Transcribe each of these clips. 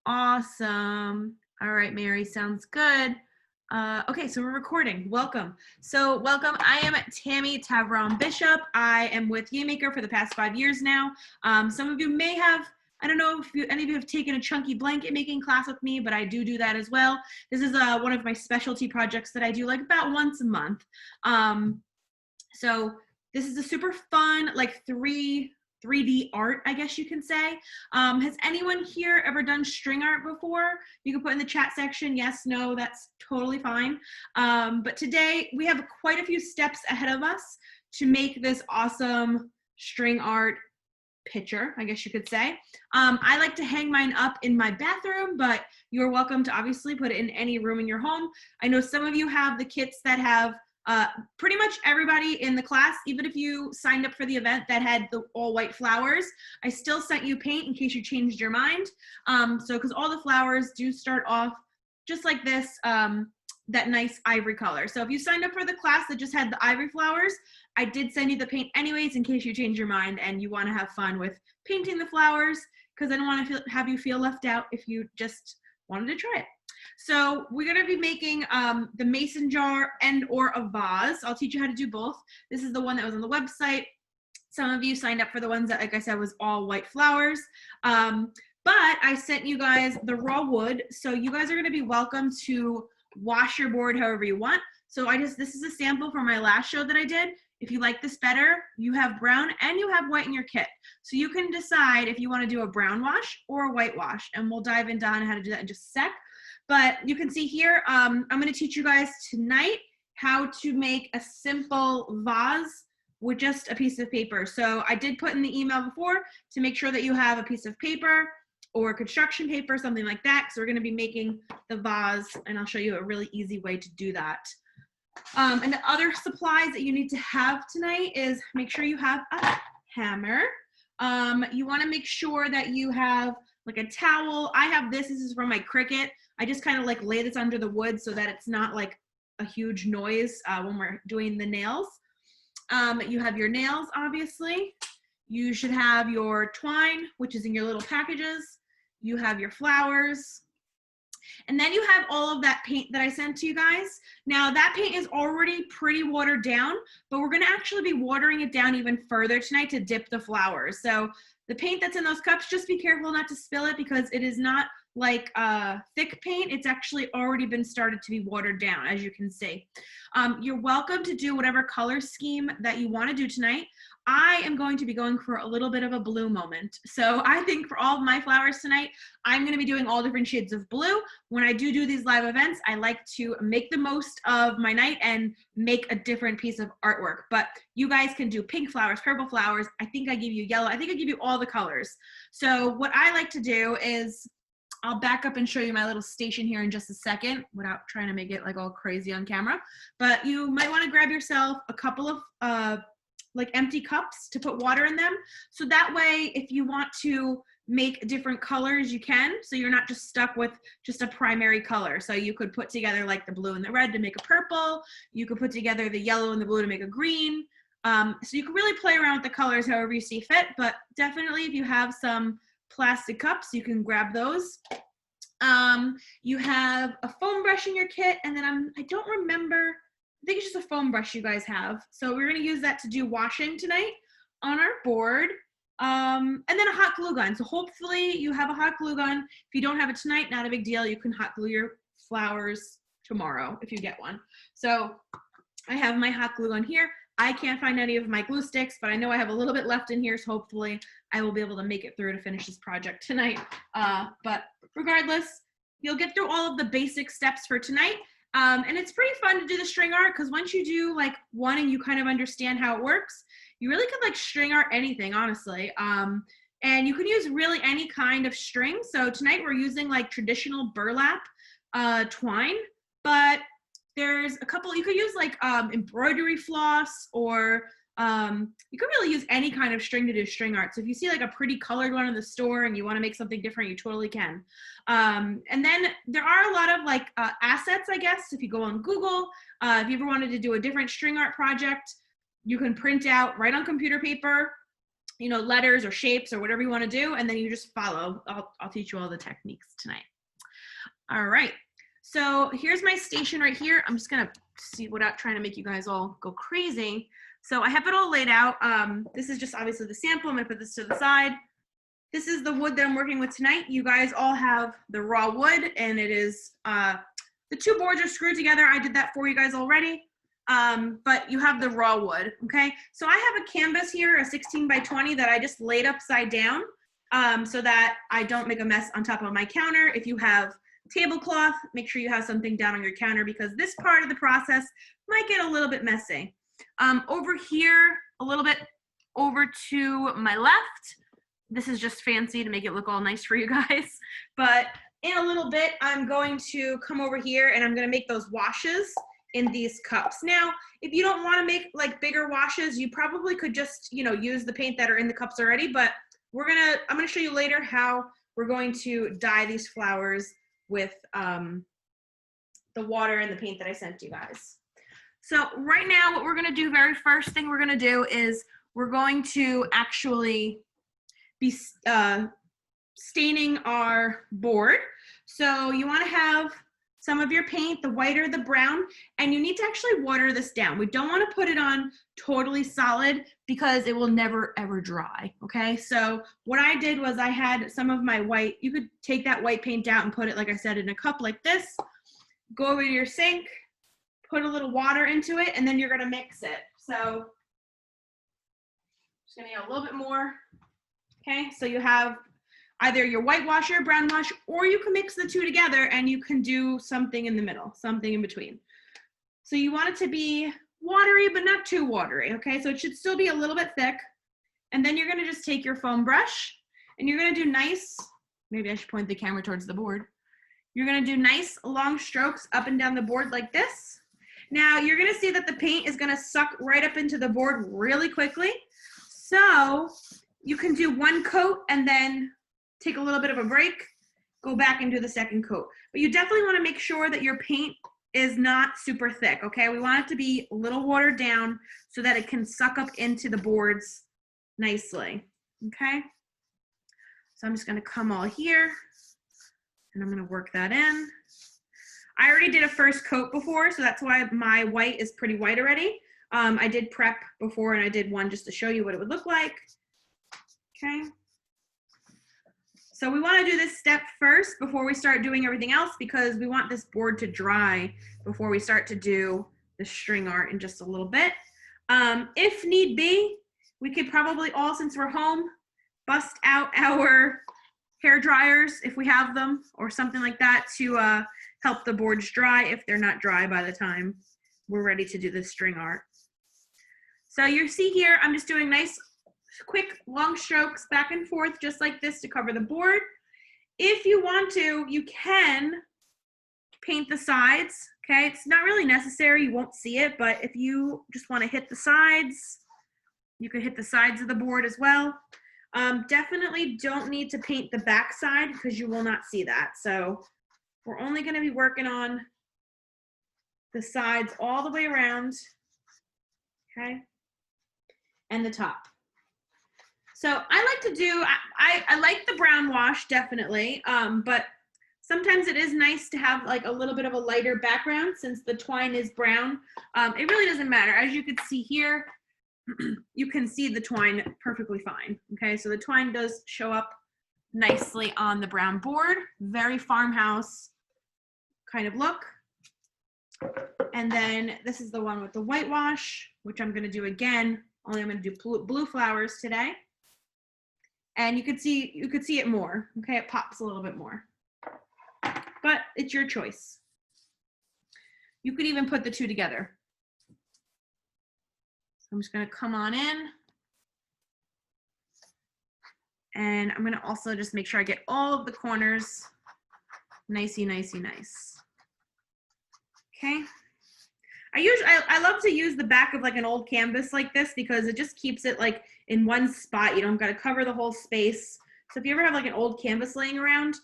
Awesome. All right, Mary, sounds good. Okay, so we're recording. Welcome. Welcome. I am Tammy Tavron Bishop. I am with YayMaker for the past 5 years now. Some of you may have, I don't know if any of you have taken a chunky blanket making class with me, but I do that as well. This is one of my specialty projects that I do like about once a month. So this is a super fun, like 3D art, I guess you can say. Has anyone here ever done string art before? You can put in the chat section, yes, no, that's totally fine. But today we have quite a few steps ahead of us to make this awesome string art picture, I guess you could say. I like to hang mine up in my bathroom, but you're welcome to obviously put it in any room in your home. I know some of you have the kits that have pretty much everybody in the class, even if you signed up for the event that had the all white flowers, I still sent you paint in case you changed your mind. Because all the flowers do start off just like this, that nice ivory color. So if you signed up for the class that just had the ivory flowers, I did send you the paint anyways in case you change your mind and you want to have fun with painting the flowers, because I don't want to have you feel left out if you just wanted to try it. So we're going to be making the mason jar and or a vase. I'll teach you how to do both. This is the one that was on the website. Some of you signed up for the ones that, like I said, was all white flowers. But I sent you guys the raw wood. So you guys are going to be welcome to wash your board however you want. So this is a sample from my last show that I did. If you like this better, you have brown and you have white in your kit. So you can decide if you want to do a brown wash or a white wash. And we'll dive into how to do that in just a sec. But you can see here, I'm going to teach you guys tonight how to make a simple vase with just a piece of paper. So I did put in the email before to make sure that you have a piece of paper or construction paper, something like that. So we're going to be making the vase, and I'll show you a really easy way to do that. And the other supplies that you need to have tonight is make sure you have a hammer. You want to make sure that you have like a towel. I have this is from my Cricut. I just kind of like lay this under the wood so that it's not like a huge noise when we're doing the nails. You have your nails, obviously. You should have your twine, which is in your little packages. You have your flowers. And then you have all of that paint that I sent to you guys. Now that paint is already pretty watered down, but we're gonna actually be watering it down even further tonight to dip the flowers. So the paint that's in those cups, just be careful not to spill it because it is not like thick paint. It's actually already been started to be watered down, as you can see. You're welcome to do whatever color scheme that you want to do tonight. I am going to be going for a little bit of a blue moment. So I think for all of my flowers tonight, I'm going to be doing all different shades of blue. When I do these live events, I like to make the most of my night and make a different piece of artwork. But you guys can do pink flowers, purple flowers. I think I give you yellow. I think I give you all the colors. So what I like to do is I'll back up and show you my little station here in just a second without trying to make it like all crazy on camera. But you might want to grab yourself a couple of like empty cups to put water in them. So that way, if you want to make different colors, you can. So you're not just stuck with just a primary color. So you could put together like the blue and the red to make a purple. You could put together the yellow and the blue to make a green. So you can really play around with the colors however you see fit. But definitely if you have some plastic cups, you can grab those. You have a foam brush in your kit, and then I don't remember, I think it's just a foam brush you guys have. So we're going to use that to do washing tonight on our board. And then a hot glue gun. So hopefully you have a hot glue gun. If you don't have it tonight, not a big deal. You can hot glue your flowers tomorrow if you get one. So I have my hot glue gun here. I can't find any of my glue sticks, but I know I have a little bit left in here, so hopefully I will be able to make it through to finish this project tonight. But regardless, you'll get through all of the basic steps for tonight. And it's pretty fun to do the string art because once you do like one and you kind of understand how it works, you really could like string art anything, honestly. And you can use really any kind of string. So tonight we're using like traditional burlap twine, but there's a couple, you could use like embroidery floss, or you could really use any kind of string to do string art. So if you see like a pretty colored one in the store and you want to make something different, you totally can. And then there are a lot of like assets, I guess, if you go on Google, if you ever wanted to do a different string art project, you can print out right on computer paper you know, letters or shapes or whatever you want to do, and then you just follow. I'll teach you all the techniques tonight. All right, so here's my station right here. I'm just gonna see without trying to make you guys all go crazy. So I have it all laid out. This is just obviously the sample. I'm gonna put this to the side. This is the wood that I'm working with tonight. You guys all have the raw wood, and it is, the two boards are screwed together. I did that for you guys already, but you have the raw wood, okay? So I have a canvas here, a 16 by 20 that I just laid upside down so that I don't make a mess on top of my counter. If you have tablecloth, make sure you have something down on your counter because this part of the process might get a little bit messy. Over here, a little bit over to my left, this is just fancy to make it look all nice for you guys. But in a little bit, I'm going to come over here and I'm gonna make those washes in these cups. Now, if you don't wanna make like bigger washes, you probably could just, you know, use the paint that are in the cups already, but I'm gonna show you later how we're going to dye these flowers with the water and the paint that I sent you guys. So right now, what we're gonna do, very first thing we're gonna do is we're going to actually be staining our board. So you want to have some of your paint, the white or the brown, and you need to actually water this down. We don't want to put it on totally solid because it will never ever dry, okay? So what I did was I had some of my white, you could take that white paint out and put it, like I said, in a cup like this, go over to your sink, put a little water into it, and then you're gonna mix it. So just gonna get a little bit more. Okay, so you have either your white wash or brown wash, or you can mix the two together and you can do something in the middle, something in between. So you want it to be watery, but not too watery, okay? So it should still be a little bit thick. And then you're gonna just take your foam brush and you're gonna do nice, maybe I should point the camera towards the board. You're gonna do nice long strokes up and down the board like this. Now you're gonna see that the paint is gonna suck right up into the board really quickly. So you can do one coat and then take a little bit of a break, go back and do the second coat. But you definitely want to make sure that your paint is not super thick, okay? We want it to be a little watered down so that it can suck up into the boards nicely, okay? So I'm just gonna come all here and I'm gonna work that in. I already did a first coat before, so that's why my white is pretty white already. I did prep before and I did one just to show you what it would look like. Okay, so we want to do this step first before we start doing everything else because we want this board to dry before we start to do the string art in just a little bit. If need be, we could probably all, since we're home, bust out our hair dryers if we have them or something like that to help the boards dry if they're not dry by the time we're ready to do the string art. So you see here, I'm just doing nice quick long strokes back and forth just like this to cover the board. If you want to, you can paint the sides, okay? It's not really necessary, you won't see it, but if you just want to hit the sides, you can hit the sides of the board as well. Definitely don't need to paint the back side because you will not see that. So we're only going to be working on the sides all the way around, okay? And the top. So I like to do, I like the brown wash, definitely, but sometimes it is nice to have like a little bit of a lighter background since the twine is brown. It really doesn't matter. As you can see here, you can see the twine perfectly fine, okay? So the twine does show up nicely on the brown board, very farmhouse kind of look. And then this is the one with the whitewash, which I'm gonna do again, only I'm gonna do blue flowers today. And you could see it more, okay? It pops a little bit more, but it's your choice. You could even put the two together. So I'm just gonna come on in. And I'm gonna also just make sure I get all of the corners nicey, nicey, nice. Okay. I love to use the back of like an old canvas like this because it just keeps it like in one spot. You don't got to cover the whole space. So if you ever have like an old canvas laying around,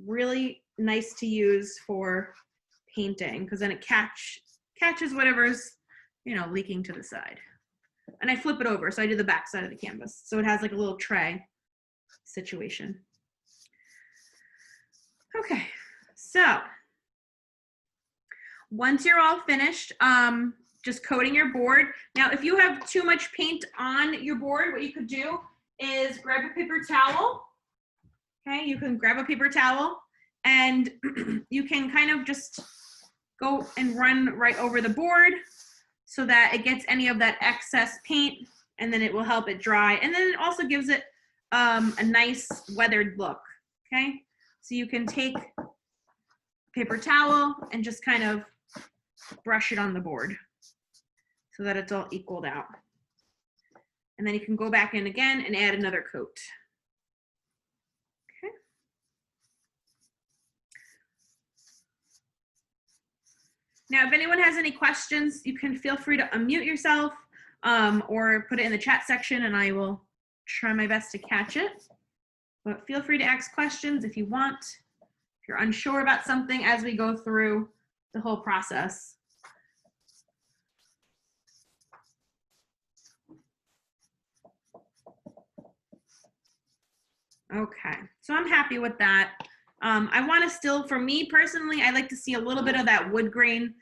really nice to use for painting because then it catches whatever's, you know, leaking to the side. and I flip it over. So I do the back side of the canvas. So it has like a little tray situation. Okay, so once you're all finished, just coating your board. Now, if you have too much paint on your board, what you could do is grab a paper towel. Okay, you can grab a paper towel and you can kind of just go and run right over the board so that it gets any of that excess paint, and then it will help it dry. And then it also gives it a nice weathered look, okay? So you can take a paper towel and just kind of brush it on the board so that it's all equaled out. And then you can go back in again and add another coat. Okay. Now, if anyone has any questions, you can feel free to unmute yourself or put it in the chat section and I will try my best to catch it. But feel free to ask questions if you want, if you're unsure about something as we go through the whole process. Okay, so I'm happy with that. I want to still, for me personally, I like to see a little bit of that wood grain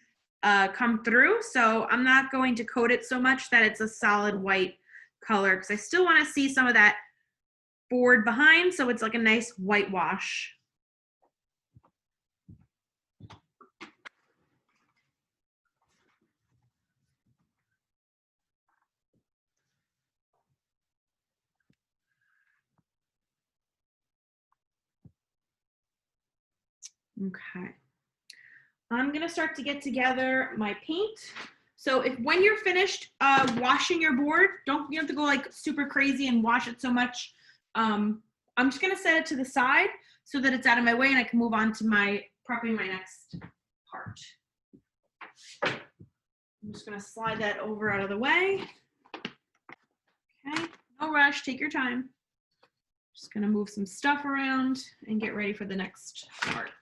come through. So I'm not going to coat it so much that it's a solid white color because I still want to see some of that board behind so it's like a nice whitewash. Okay. I'm gonna start to get together my paint. So if when you're finished washing your board, you have to go like super crazy and wash it so much. I'm just gonna set it to the side so that it's out of my way and I can move on to prepping my next part. I'm just gonna slide that over out of the way. Okay, no rush, take your time. Just gonna move some stuff around and get ready for the next part.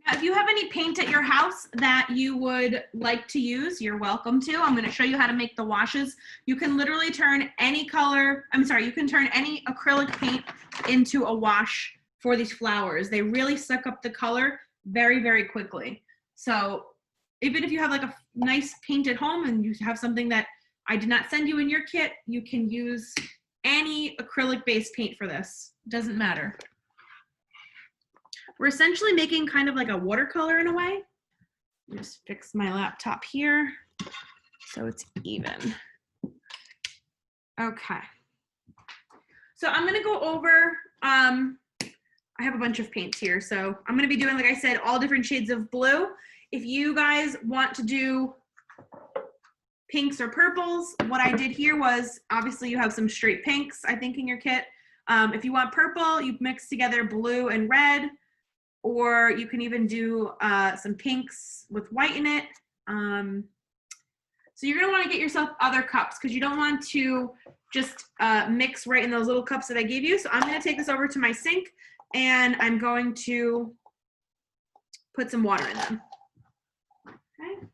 Now, if you have any paint at your house that you would like to use, you're welcome to. I'm going to show you how to make the washes. You can literally turn any color, you can turn any acrylic paint into a wash for these flowers. They really suck up the color very, very quickly. So even if you have like a nice paint at home and you have something that I did not send you in your kit, you can use any acrylic-based paint for this. It doesn't matter. We're essentially making kind of like a watercolor in a way. Just fix my laptop here so it's even. Okay. So I'm gonna go over, I have a bunch of paints here. So I'm gonna be doing, like I said, all different shades of blue. If you guys want to do pinks or purples, what I did here was, obviously you have some straight pinks, I think, in your kit. If you want purple, you mix together blue and red. Or you can even do some pinks with white in it. So you're gonna wanna get yourself other cups because you don't want to just mix right in those little cups that I gave you. So I'm gonna take this over to my sink and I'm going to put some water in them. Okay.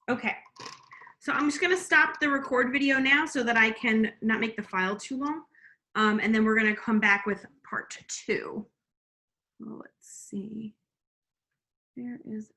Okay, so I'm just gonna stop the record video now so that I can not make the file too long. And then we're gonna come back with part 2. Well, let's see, there is